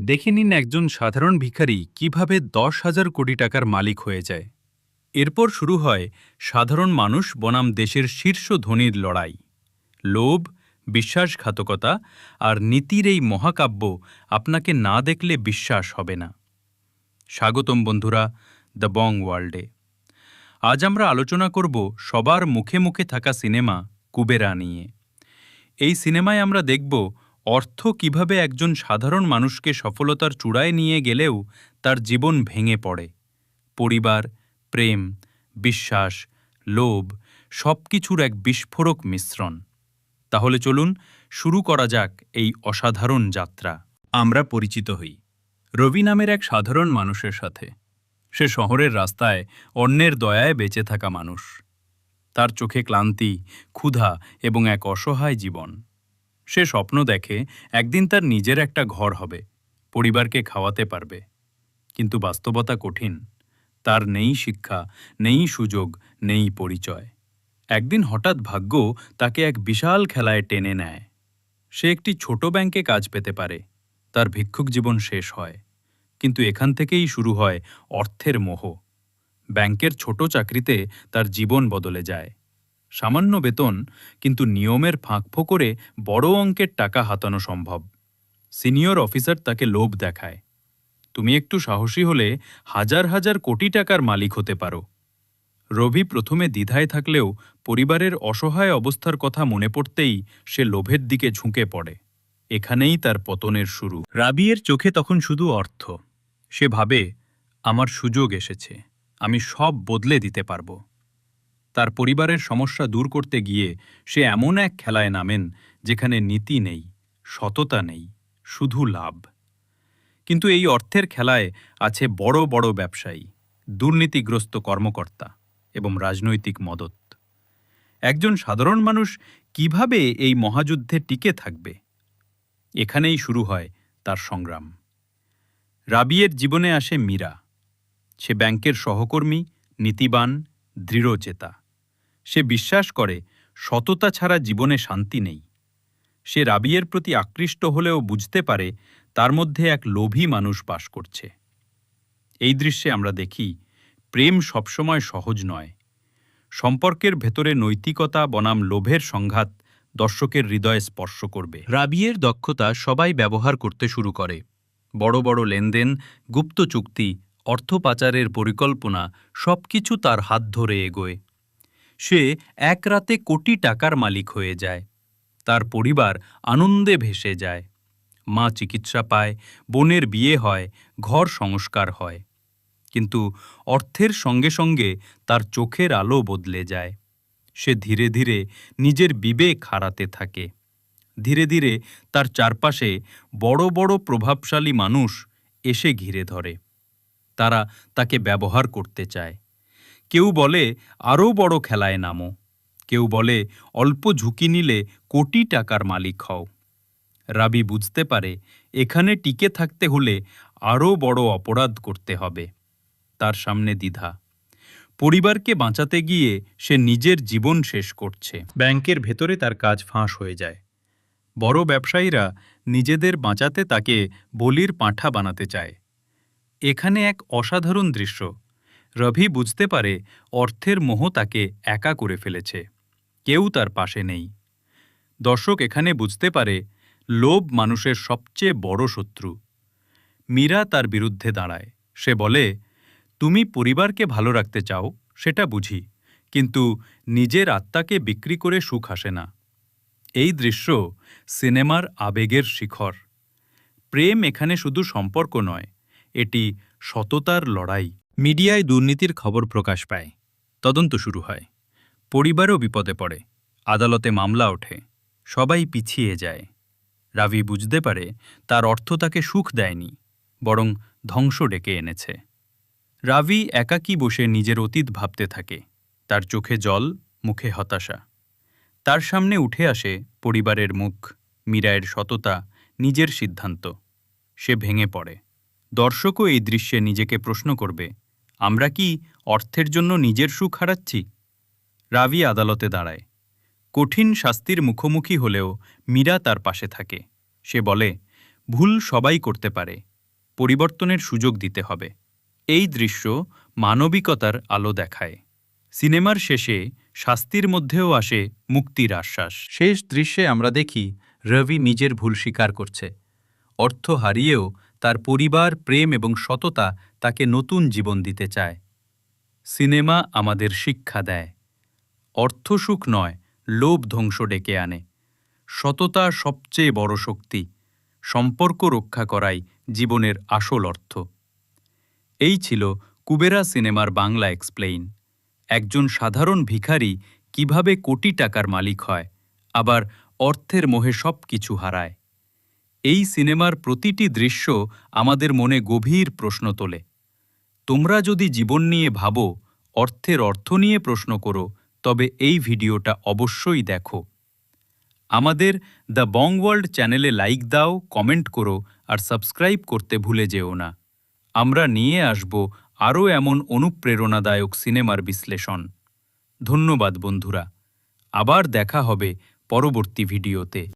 দেখে নিন একজন সাধারণ ভিখারি কিভাবে 10,000 কোটি টাকার মালিক হয়ে যায়। এরপর শুরু হয় সাধারণ মানুষ বনাম দেশের শীর্ষ ধনীর লড়াই। লোভ, বিশ্বাসঘাতকতা আর নীতির এই মহাকাব্য আপনাকে না দেখলে বিশ্বাস হবে না। স্বাগতম বন্ধুরা, দ্য বং ওয়ার্ল্ডে। আজ আমরা আলোচনা করব সবার মুখে মুখে থাকা সিনেমা কুবেরা নিয়ে। এই সিনেমায় আমরা দেখব অর্থ কিভাবে একজন সাধারণ মানুষকে সফলতার চূড়ায় নিয়ে গেলেও তার জীবন ভেঙে পড়ে। পরিবার, প্রেম, বিশ্বাস, লোভ সবকিছুর এক বিস্ফোরক মিশ্রণ। তাহলে চলুন শুরু করা যাক এই অসাধারণ যাত্রা। আমরা পরিচিত হই রবি নামের এক সাধারণ মানুষের সাথে। সে শহরের রাস্তায় অন্যের দয়ায় বেঁচে থাকা মানুষ। তার চোখে ক্লান্তি, ক্ষুধা এবং এক অসহায় জীবন। সে স্বপ্ন দেখে একদিন তার নিজের একটা ঘর হবে, পরিবারকে খাওয়াতে পারবে। কিন্তু বাস্তবতা কঠিন। তার নেই শিক্ষা, নেই সুযোগ, নেই পরিচয়। একদিন হঠাৎ ভাগ্য তাকে এক বিশাল খেলায় টেনে নেয়। সে একটি ছোট ব্যাংকে কাজ পেতে পারে। তার ভিক্ষুক জীবন শেষ হয়। কিন্তু এখান থেকেই শুরু হয় অর্থের মোহ। ব্যাংকের ছোট চাকরিতে তার জীবন বদলে যায়। সামান্য বেতন, কিন্তু নিয়মের ফাঁক করে বড় অঙ্কের টাকা হাতানো সম্ভব। সিনিয়র অফিসার তাকে লোভ দেখায়, তুমি একটু সাহসী হলে হাজার হাজার কোটি টাকার মালিক হতে পারো। রবি প্রথমে দ্বিধায় থাকলেও পরিবারের অসহায় অবস্থার কথা মনে পড়তেই সে লোভের দিকে ঝুঁকে পড়ে। এখানেই তার পতনের শুরু। রাবিয়ের চোখে তখন শুধু অর্থ। সে ভাবে, আমার সুযোগ এসেছে, আমি সব বদলে দিতে পারব। তার পরিবারের সমস্যা দূর করতে গিয়ে সে এমন এক খেলায় নামেন যেখানে নীতি নেই, সততা নেই, শুধু লাভ। কিন্তু এই অর্থের খেলায় আছে বড় বড় ব্যবসায়ী, দুর্নীতিগ্রস্ত কর্মকর্তা এবং রাজনৈতিক মদত। একজন সাধারণ মানুষ কিভাবে এই মহাযুদ্ধে টিকে থাকবে? এখানেই শুরু হয় তার সংগ্রাম। রাবিয়ের জীবনে আসে মীরা। সে ব্যাংকের সহকর্মী, নীতিবান, দৃঢ়চেতা। সে বিশ্বাস করে সততা ছাড়া জীবনে শান্তি নেই। সে রাবিয়ের প্রতি আকৃষ্ট হলেও বুঝতে পারে তার মধ্যে এক লোভী মানুষ বাস করছে। এই দৃশ্যে আমরা দেখি প্রেম সবসময় সহজ নয়। সম্পর্কের ভেতরে নৈতিকতা বনাম লোভের সংঘাত দর্শকের হৃদয়ে স্পর্শ করবে। রাবিয়ের দক্ষতা সবাই ব্যবহার করতে শুরু করে। বড় বড় লেনদেন, গুপ্ত চুক্তি, অর্থ পাচারের পরিকল্পনা সবকিছু তার হাত ধরে এগোয়। সে এক রাতে কোটি টাকার মালিক হয়ে যায়। তার পরিবার আনন্দে ভেসে যায়। মা চিকিৎসা পায়, বোনের বিয়ে হয়, ঘর সংস্কার হয়। কিন্তু অর্থের সঙ্গে সঙ্গে তার চোখের আলো বদলে যায়। সে ধীরে ধীরে নিজের বিবেক হারাতে থাকে। ধীরে ধীরে তার চারপাশে বড় বড় প্রভাবশালী মানুষ এসে ঘিরে ধরে। তারা তাকে ব্যবহার করতে চায়। কেউ বলে আরও বড় খেলায় নামো, কেউ বলে অল্প ঝুঁকি নিলে কোটি টাকার মালিক হও। রাবি বুঝতে পারে এখানে টিকে থাকতে হলে আরও বড় অপরাধ করতে হবে। তার সামনে দ্বিধা। পরিবারকে বাঁচাতে গিয়ে সে নিজের জীবন শেষ করছে। ব্যাংকের ভেতরে তার কাজ ফাঁস হয়ে যায়। বড় ব্যবসায়ীরা নিজেদের বাঁচাতে তাকে বলির পাঁঠা বানাতে চায়। এখানে এক অসাধারণ দৃশ্য। রবি বুঝতে পারে অর্থের মোহ তাকে একা করে ফেলেছে। কেউ তার পাশে নেই। দর্শক এখানে বুঝতে পারে লোভ মানুষের সবচেয়ে বড় শত্রু। মীরা তার বিরুদ্ধে দাঁড়ায়। সে বলে, তুমি পরিবারকে ভালো রাখতে চাও, সেটা বুঝি, কিন্তু নিজের আত্মাকে বিক্রি করে সুখ আসে না। এই দৃশ্য সিনেমার আবেগের শিখর। প্রেম এখানে শুধু সম্পর্ক নয়, এটি সততার লড়াই। মিডিয়ায় দুর্নীতির খবর প্রকাশ পায়। তদন্ত শুরু হয়। পরিবারও বিপদে পড়ে। আদালতে মামলা ওঠে। সবাই পিছিয়ে যায়। রাবি বুঝতে পারে তার অর্থ তাকে সুখ দেয়নি, বরং ধ্বংস ডেকে এনেছে। রাবি একাকী বসে নিজের অতীত ভাবতে থাকে। তার চোখে জল, মুখে হতাশা। তার সামনে উঠে আসে পরিবারের মুখ, মীরায়ের সততা, নিজের সিদ্ধান্ত। সে ভেঙে পড়ে। দর্শকও এই দৃশ্যে নিজেকে প্রশ্ন করবে, আমরা কি অর্থের জন্য নিজের সুখ হারাচ্ছি? রাবি আদালতে দাঁড়ায়। কঠিন শাস্তির মুখোমুখি হলেও মীরা তার পাশে থাকে। সে বলে, ভুল সবাই করতে পারে, পরিবর্তনের সুযোগ দিতে হবে। এই দৃশ্য মানবিকতার আলো দেখায়। সিনেমার শেষে শাস্তির মধ্যেও আসে মুক্তির আশ্বাস। শেষ দৃশ্যে আমরা দেখি রবি নিজের ভুল স্বীকার করছে। অর্থ হারিয়েও তার পরিবার, প্রেম এবং সততা তাকে নতুন জীবন দিতে চায়। সিনেমা আমাদের শিক্ষা দেয়, অর্থসুখ নয়, লোভ ধ্বংস ডেকে আনে। সততা সবচেয়ে বড় শক্তি। সম্পর্ক রক্ষা করাই জীবনের আসল অর্থ। এই ছিল কুবেরা সিনেমার বাংলা এক্সপ্লেইন। একজন সাধারণ ভিখারি কিভাবে কোটি টাকার মালিক হয়, আবার অর্থের মোহে সব কিছু হারায়। এই সিনেমার প্রতিটি দৃশ্য আমাদের মনে গভীর প্রশ্ন তোলে। তোমরা যদি জীবন নিয়ে ভাবো, অর্থের অর্থ নিয়ে প্রশ্ন করো, তবে এই ভিডিওটা অবশ্যই দেখো। আমাদের দ্য বং ওয়ার্ল্ড চ্যানেলে লাইক দাও, কমেন্ট করো আর সাবস্ক্রাইব করতে ভুলে যেও না। আমরা নিয়ে আসব আরও এমন অনুপ্রেরণাদায়ক সিনেমার বিশ্লেষণ। ধন্যবাদ বন্ধুরা। আবার দেখা হবে পরবর্তী ভিডিওতে।